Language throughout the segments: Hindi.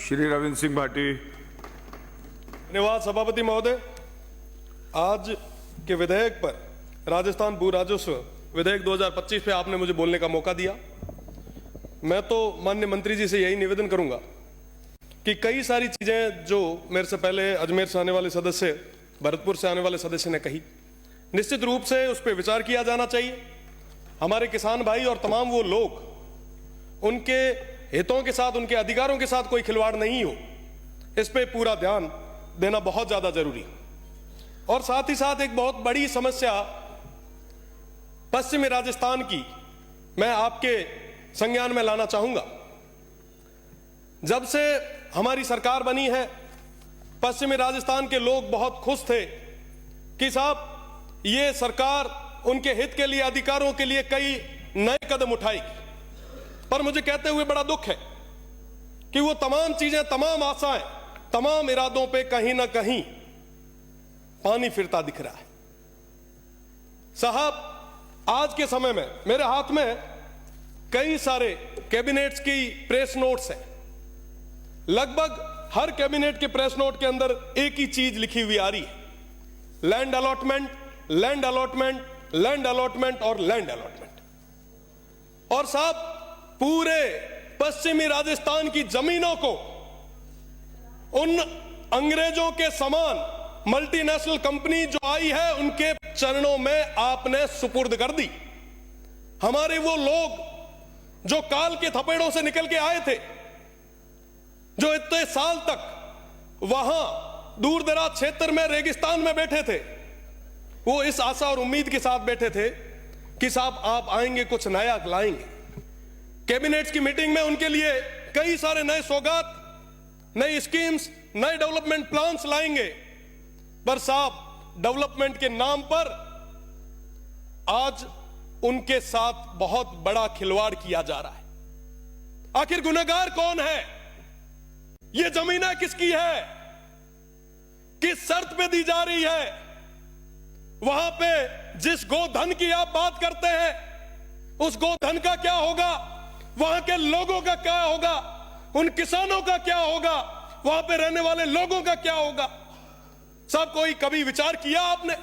श्री रविंद्र सिंह भाटी। धन्यवाद सभापति महोदय। आज के विधेयक पर राजस्थान भू राजस्व विधेयक 2025 पे आपने मुझे बोलने का मौका दिया। मैं तो माननीय मंत्री जी से यही निवेदन करूंगा कि कई सारी चीजें जो मेरे से पहले अजमेर से आने वाले सदस्य, भरतपुर से आने वाले सदस्य ने कही, निश्चित रूप से उस पर विचार किया जाना चाहिए। हमारे किसान भाई और तमाम वो लोग, उनके हितों के साथ, उनके अधिकारों के साथ कोई खिलवाड़ नहीं हो, इस पे पूरा ध्यान देना बहुत ज्यादा जरूरी है। और साथ ही साथ एक बहुत बड़ी समस्या पश्चिमी राजस्थान की मैं आपके संज्ञान में लाना चाहूंगा। जब से हमारी सरकार बनी है, पश्चिमी राजस्थान के लोग बहुत खुश थे कि साहब ये सरकार उनके हित के लिए, अधिकारों के लिए कई नए कदम उठाएगी। पर मुझे कहते हुए बड़ा दुख है कि वो तमाम चीजें, तमाम आशाएं, तमाम इरादों पे कहीं ना कहीं पानी फिरता दिख रहा है। साहब, आज के समय में मेरे हाथ में कई सारे कैबिनेट्स की प्रेस नोट्स हैं। लगभग हर कैबिनेट के प्रेस नोट के अंदर एक ही चीज लिखी हुई आ रही है, land allotment, land allotment, land allotment और लैंड अलॉटमेंट। और साहब, पूरे पश्चिमी राजस्थान की जमीनों को उन अंग्रेजों के समान मल्टीनेशनल कंपनी जो आई है, उनके चरणों में आपने सुपुर्द कर दी। हमारे वो लोग जो काल के थपेड़ों से निकल के आए थे, जो इतने साल तक वहां दूर दराज क्षेत्र में, रेगिस्तान में बैठे थे, वो इस आशा और उम्मीद के साथ बैठे थे कि साहब आप आएंगे, कुछ नया लाएंगे। कैबिनेट्स की मीटिंग में उनके लिए कई सारे नए सौगात, नई स्कीम्स, नए डेवलपमेंट प्लान्स लाएंगे। पर साहब, डेवलपमेंट के नाम पर आज उनके साथ बहुत बड़ा खिलवाड़ किया जा रहा है। आखिर गुनहगार कौन है? ये जमीनें किसकी है? किस शर्त पे दी जा रही है? वहां पे जिस गोधन की आप बात करते हैं, उस गोधन का क्या होगा? वहां के लोगों का क्या होगा? उन किसानों का क्या होगा? वहां पे रहने वाले लोगों का क्या होगा? सब कोई कभी विचार किया आपने?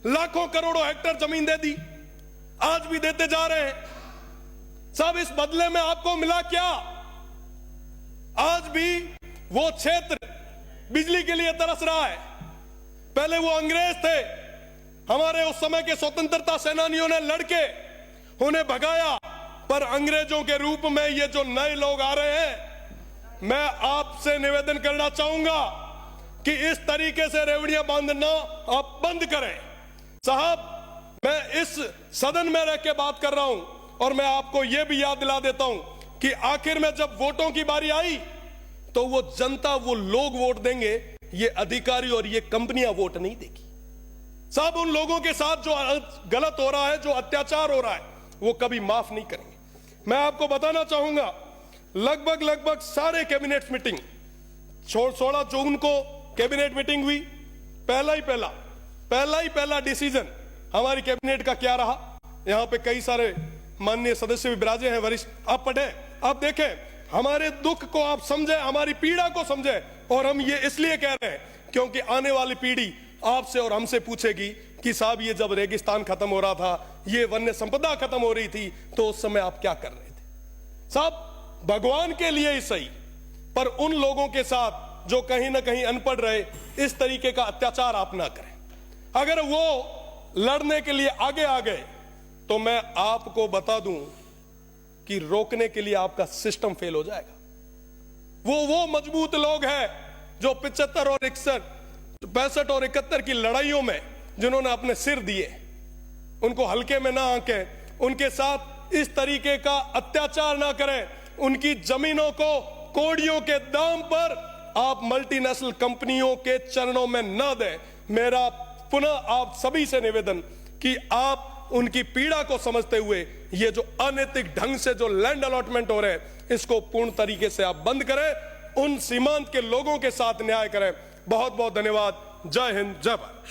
लाखों करोड़ों हेक्टेयर जमीन दे दी, आज भी देते जा रहे हैं। सब इस बदले में आपको मिला क्या? आज भी वो क्षेत्र बिजली के लिए तरस रहा है। पहले वो अंग्रेज थे, हमारे उस समय के स्वतंत्रता सेनानियों ने लड़के उन्हें भगाया, पर अंग्रेजों के रूप में ये जो नए लोग आ रहे हैं, मैं आपसे निवेदन करना चाहूंगा कि इस तरीके से रेवड़ियां बांधना आप बंद करें। साहब, मैं इस सदन में रह के बात कर रहा हूं और मैं आपको यह भी याद दिला देता हूं कि आखिर में जब वोटों की बारी आई तो वो जनता, वो लोग वोट देंगे, ये अधिकारी और ये कंपनियां वोट नहीं देगी। साहब, उन लोगों के साथ जो गलत हो रहा है, जो अत्याचार हो रहा है, वो कभी माफ नहीं करेंगे। मैं आपको बताना चाहूंगा, लगभग सारे कैबिनेट मीटिंग, 16 जून को कैबिनेट मीटिंग हुई। पहला ही पहला डिसीजन हमारी कैबिनेट का क्या रहा? यहां पे कई सारे माननीय सदस्य भी विराजे हैं, वरिष्ठ, आप पढ़े, आप देखें, हमारे दुख को आप समझे, हमारी पीड़ा को समझे। और हम ये इसलिए कह रहे हैं क्योंकि आने वाली पीढ़ी आपसे और हमसे पूछेगी कि साहब, ये जब रेगिस्तान खत्म हो रहा था, ये वन्य संपदा खत्म हो रही थी, तो उस समय आप क्या कर रहे थे? साहब, भगवान के लिए ही सही, पर उन लोगों के साथ जो कहीं ना कहीं अनपढ़ रहे, इस तरीके का अत्याचार आप ना करें। अगर वो लड़ने के लिए आगे आ गए तो मैं आपको बता दूं कि रोकने के लिए आपका सिस्टम फेल हो जाएगा। वो मजबूत लोग हैं जो 75 और 61, 65 और 71 की लड़ाइयों में जिन्होंने अपने सिर दिए, उनको हल्के में ना आंकें, उनके साथ इस तरीके का अत्याचार ना करें। उनकी जमीनों को कोड़ियों के दाम पर आप मल्टीनेशनल कंपनियों के चरणों में न दें। मेरा पुनः आप सभी से निवेदन कि आप उनकी पीड़ा को समझते हुए ये जो अनैतिक ढंग से जो लैंड अलॉटमेंट हो रहे हैं, इसको पूर्ण तरीके से आप बंद करें, उन सीमांत के लोगों के साथ न्याय करें। बहुत बहुत धन्यवाद। जय हिंद, जय भारत।